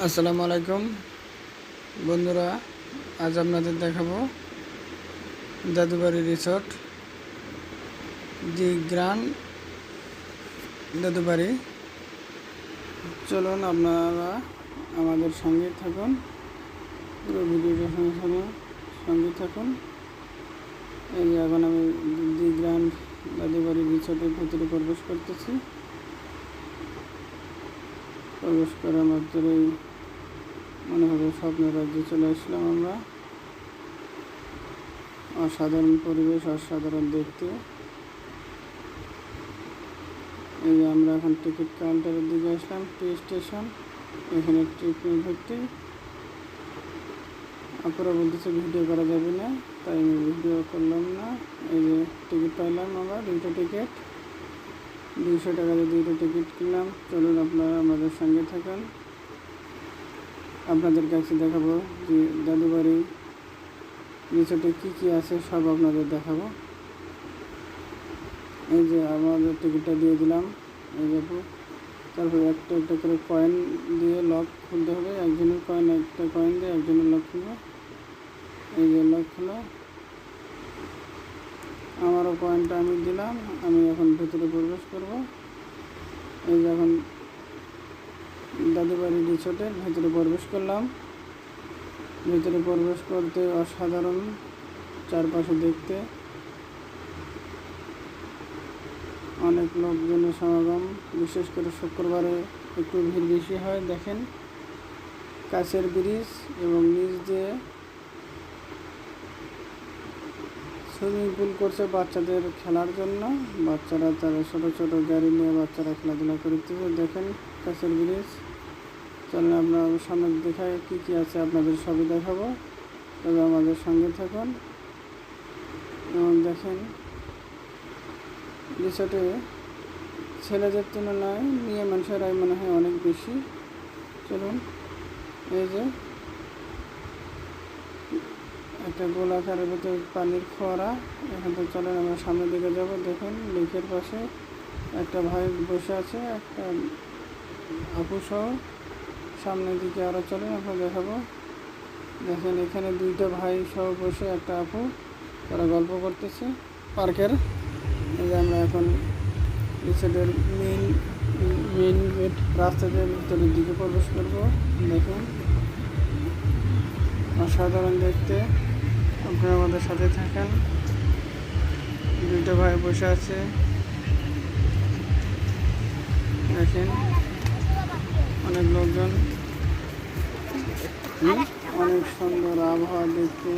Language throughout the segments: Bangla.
আসসালামু আলাইকুম বন্ধুরা, আজ আপনাদের দেখাবো দাদুবাড়ি রিসোর্ট দি গ্র্যান্ড দাদুবাড়ি। চলুন আপনারা আমাদের সঙ্গে থাকুন, পুরো ভিডিওটার সঙ্গে থাকুন। এই যে এখন আমি দি গ্র্যান্ড দাদুবাড়ি রিসোর্টের ভিতরে প্রবেশ করতেছি। প্রবেশ করার মাত্রই মনে হবে স্বপ্নের রাজ্যে চলে আসলাম আমরা। অসাধারণ পরিবেশ, অসাধারণ দেখতে। এই যে আমরা এখন টিকিট কাউন্টারের দিকে আসলাম, টি স্টেশন। এখানে টিকিট ভর্তি। আপনারা বলতেছে ভিডিও করা যাবে না, তাই আমি ভিডিও করলাম না। এই যে টিকিট পাইলাম আমরা, 2টা টিকিট, 200 টাকা দিয়ে 2টা টিকিট কিনলাম। চলুন আপনারা আমাদের সঙ্গে থাকুন। আপনাদের কাছে দেখাবো যে দাদুবাড়ি রিসোর্টে কী আছে সব আপনাদের দেখাবো। এই যে আমাদের টিকিটটা দিয়ে দিলাম, এই দেখো। তারপরে একটা একটা করে কয়েন দিয়ে লক খুলতে হবে। একজনের কয়েন, একটা কয়েন দিয়ে একজনের লক খুলবে। এই যে লক খোলা, আমারও কয়েনটা আমি দিলাম। আমি এখন ভেতরে প্রবেশ করব। এই যে এখন দাদুবাড়ি রিসোর্টের ভেতরে প্রবেশ করলাম। ভেতরে প্রবেশ করতে অসাধারণ চারপাশে দেখতে। অনেক লোকজনের সমাগম, বিশেষ করে শুক্রবারে একটু ভিড় বেশি হয়। দেখেন কাছের ব্রিজ এবং নিচ দিয়ে সুইমিং পুল করছে বাচ্চাদের খেলার জন্য। বাচ্চারা তারা ছোটো ছোটো গাড়ি নিয়ে বাচ্চারা খেলাধুলা করতেছে। দেখেন কাছের ব্রিজ। চলেন আপনার সামনে দেখায় কী আছে আপনাদের সবই দেখাবো, তবে আমাদের সঙ্গে থাকুন। এবং দেখেন রিসোর্টে ছেলেদের তুলনায় মেয়ে মানুষেরাই মনে হয় অনেক বেশি। চলুন, এই যে একটা গোলাকারের ভেতরে পানির ফোয়ারা। এখান থেকে চলেন আমরা সামনের দিকে যাব। দেখুন লেকের পাশে একটা ভাই বসে আছে, একটা আপু সহ। সামনের দিকে আরও চলেন, আপনার দেখাবো। দেখেন এখানে 2টা ভাই সহ বসে, একটা আপু, তারা গল্প করতেছে পার্কের। এই যে আমরা এখন রিসোর্টের মেইন গেট রাস্তা দিয়ে ভিতরের দিকে প্রবেশ করবো। দেখুন অসাধারণ দেখতে। আপনারা আমাদের সাথে থাকেন। 2টা ভাই বসে আছে, দেখেন অনেক লোকজন। অনেক সুন্দর আবহাওয়া দেখতে,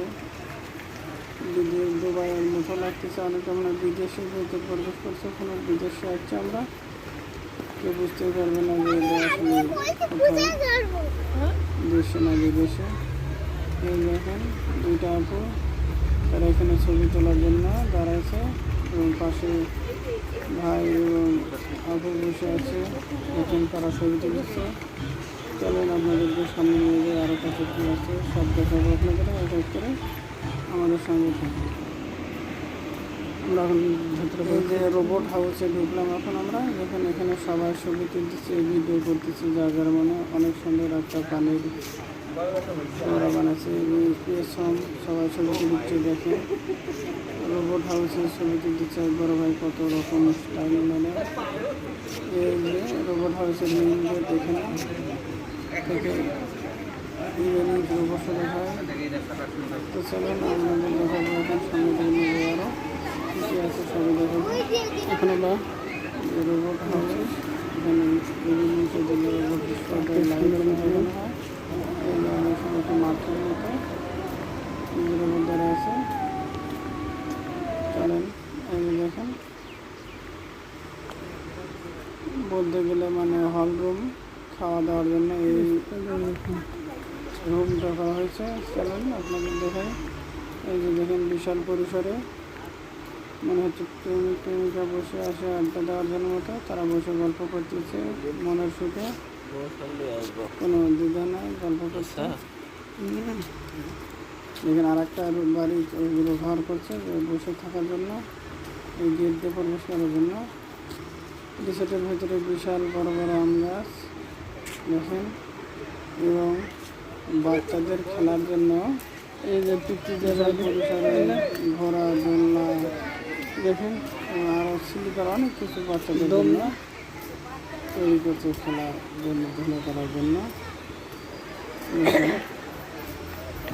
দুবাইয়ের মতো লাগতেছে। অনেকে আমরা বিদেশে ভিতরে প্রবেশ করছে, কোনো বিদেশে আসছে আমরা, কেউ বুঝতে পারবে না যে এটা আসলে কোথাও, দেশে না বিদেশে। এই দেখেন 2টা আপু, তারা এখানে ছবি তোলার জন্য দাঁড়াইছে এবং পাশে ভাই এবং আপু বসে আছে। এখন তারা ছবি তুলেছে। চলেন আপনাদেরকে সামনে নিয়ে যাই, আরও কাছে কী আছে সব দেখাবো আপনাদের। এক এক করে আমাদের সঙ্গে থাকুন। আমরা এখন ভেতরে যে রোবট হাউসে ঢুকলাম এখন আমরা। এখানে সবাই ছবি তুলতেছে, ভিডিও করতেছে, যার মানে অনেক সুন্দর একটা পানির ফোয়ারা বানাচ্ছে। সবাই ছবি তুলছে। দেখে রোবট হাউসে ছবি তুলতেছে বড় ভাই, কত রকম স্টাইল মানে। এই যে রোবট হাউসের মেইন গেট, এখানে থেকে ইভেনিং রোবট দেখায়। তো চলুন আপনাদের দেখাবো এখন সামনে নিয়ে আরও কী আছে সবই দেখাবো। এখন আমরা রোবট হাউস, এখানে বিভিন্ন রোবট লাইট লাগানো হয়। এই যে অনেক সময় একটা মাঠের মতো নিজের মধ্যে রয়েছে। চলেন এই যে দেখেন, বলতে গেলে মানে হল রুম, খাওয়া দাওয়ার জন্য এই রুমটা করা হয়েছে। চলেন আপনাদের দেখাই। এই যে দেখেন বিশাল পরিসরে, মনে হচ্ছে প্রেমিকা বসে আসে আড্ডা দেওয়ার জন্য মতো। তারা বসে গল্প করতেছে মনের সুখে, কোনো দ্বিধা নাই, গল্প করছে। দেখেন আর একটা বাড়ি ব্যবহার করছে বসে থাকার জন্য, এই গেট দিয়ে প্রবেশ করার জন্য। রিসোর্টের ভেতরে বিশাল বড় বড় আম গাছ। দেখেন এবং বাচ্চাদের খেলার জন্য এই যে পিকটি বিশাল পরিসরে ঘোড়া দোলনা দেখেন আরও স্লিপার অনেক কিছু বাচ্চাদের জন্য তৈরি করছে খেলার জন্য ধুলো করার জন্য। দেখেন,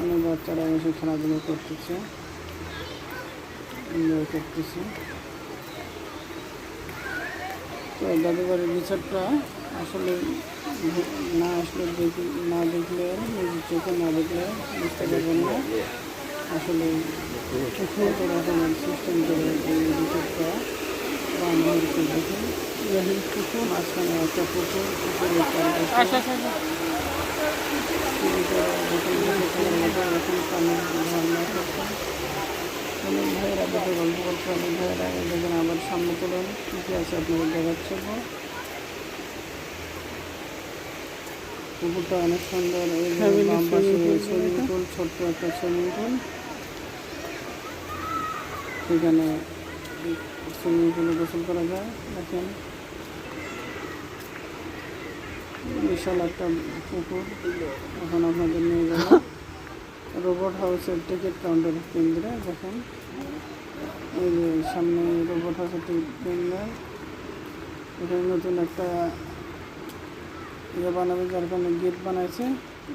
অনেক বাচ্চারা এসে খেলাধুলো করতেছে, এনজয় করতেছে। তো জাদুঘরের রিসোর্টটা আসলে না আসলে না দেখলে নিজের চোখে না দেখলে বুঝতে পারবেন না আসলে কত রকমের সিস্টেম করে এই রিসোর্টটা বানানো হয়েছে। দেখুন পুকুর মাঝখানে একটা পুকুর, পুকুরের এখন পানির ঝর্ণা করছে। অনেক ভাইয়েরা দুটো গল্প করছে, অনেক ভাইয়েরা দেখেন আবার সামনে চলুন কী কী আছে আপনাদের দেখাচ্ছে। পুকুরটা অনেক সুন্দর, এই বাম পাশে সুইমিং পুল, ছোট্ট একটা সুইমিং পুল। সেখানে সুইমিং পুলে গোসল করা যায়। দেখেন বিশাল একটা পুকুর। এখন আপনাদের নিয়ে যাব রোবট হাউসের টিকিট কাউন্টার কেন্দ্রে। দেখেন এই যে সামনে রোবট হাউসের টিকিট কেন্দ্র, এখানে নতুন একটা বানাবে, যার কারণে গেট বানাইছে,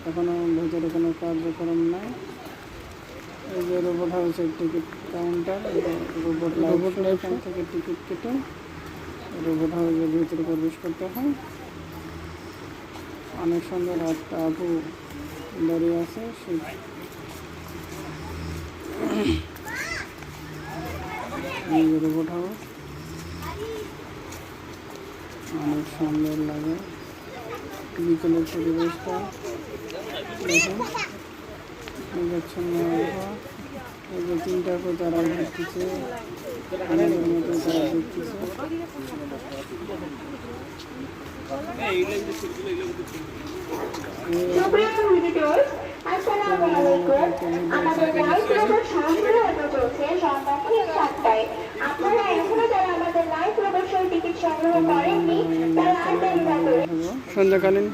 এখনও ভেতরে কোনো কার্যক্রম নাই। এই যে রোবট হাউসের টিকিট কাউন্টার, রোবট এখান থেকে টিকিট কেটে রোবট হাউসের ভিতরে প্রবেশ করতে হয়। অনেক সুন্দর একটা আপু দাঁড়িয়ে আছে, এই যে রোবট হাউস অনেক সুন্দর লাগে। বিকেলের পরিবেশটা দেখুন, এই যে তিনটা করে তারা দেখতেছে, আমাদের মতো তারা দেখতেছে। সন্ধ্যাকালীন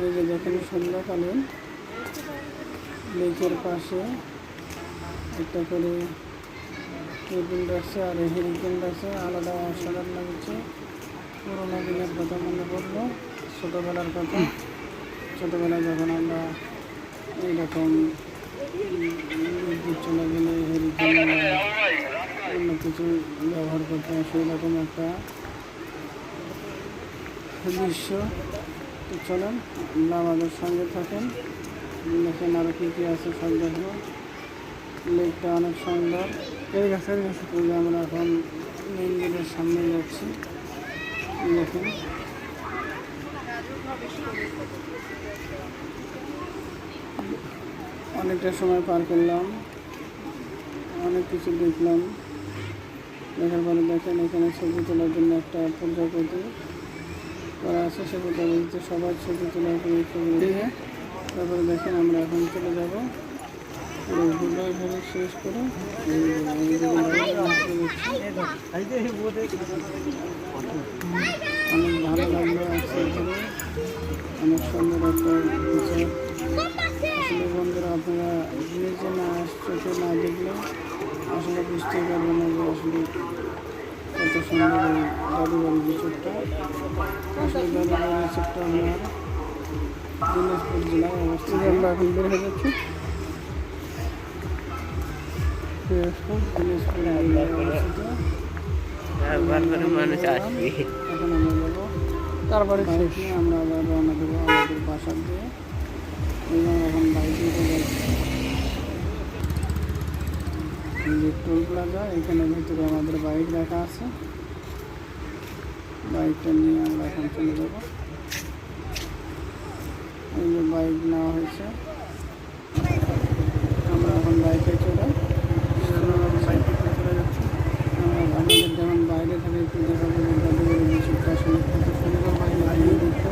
এই যে দেখেন সন্ধ্যাকালীন লেকের পাশে একটা করে টেবিল রাখছে আর হেরিকেন রাখছে, আলাদা অসাধারণ লাগছে। পুরোনো দিনের কথা মনে পড়লো, ছোটোবেলার কথা। ছোটোবেলায় যখন আমরা এইরকম বিদ্যুৎ চলে গেলে হেরিকেন অন্য কিছু ব্যবহার করতাম, সেই রকম একটা দৃশ্য। তো চলেন আমরা আমাদের সঙ্গে থাকেন, দেখেন আরও কী কী আছে সব দেখবো। লেকটা অনেক সুন্দর। এই গাছের কাছে আমরা এখন মেন গেটের সামনে যাচ্ছি। দেখেন অনেকটা সময় পার করলাম, অনেক কিছু দেখলাম। দেখার পরে দেখেন এখানে ছবি তোলার জন্য একটা প্রজাপতি করা আছে, সে প্রজাপতিতে সবাই ছবি তোলার ছবি। তারপরে দেখেন আমরা এখন চলে যাবো ঘুরে ঘুরে শেষ করে অনেক ভালো লাগলো। অনেক সুন্দর একটা বিষয়। আসলে বন্ধুরা আপনারা নিজে না চোখে না দেখলে আসলে বুঝতেই পারবেন না যে আসলে কত সুন্দর এই জাদুঘরের রিসোর্টটা। আসলে জাদুঘরের রিসোর্টটা আমার দিনাজপুর জেলায় অবস্থিত। আমরা এখন বের হয়ে যাচ্ছি দিনাজপুর জেলায় অবস্থিত। এখন আমরা যাবো, তারপরে আমরা আবার রওনা দেবো আমাদের বাসার দিয়ে। এবং এখন বাইকে যাচ্ছি যে টোল প্লাজা, এখানে ভিতরে আমাদের বাইক রাখা আছে। বাইকটা নিয়ে আমরা এখন চলে যাবো। এই যে বাইক নেওয়া হয়েছে, আমরা এখন বাইকে চলে যাচ্ছি। আমাদের যেমন বাইরে থেকে একটু দেখাবো জাদুঘরের রিসোর্টটা আসলে কত সুন্দর বাইরে লাগিয়ে দিত।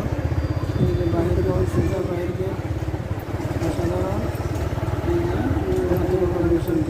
এই যে বাইরে সুন্দর বাইরে অসাধারণ। এই যে রিসোর্ট।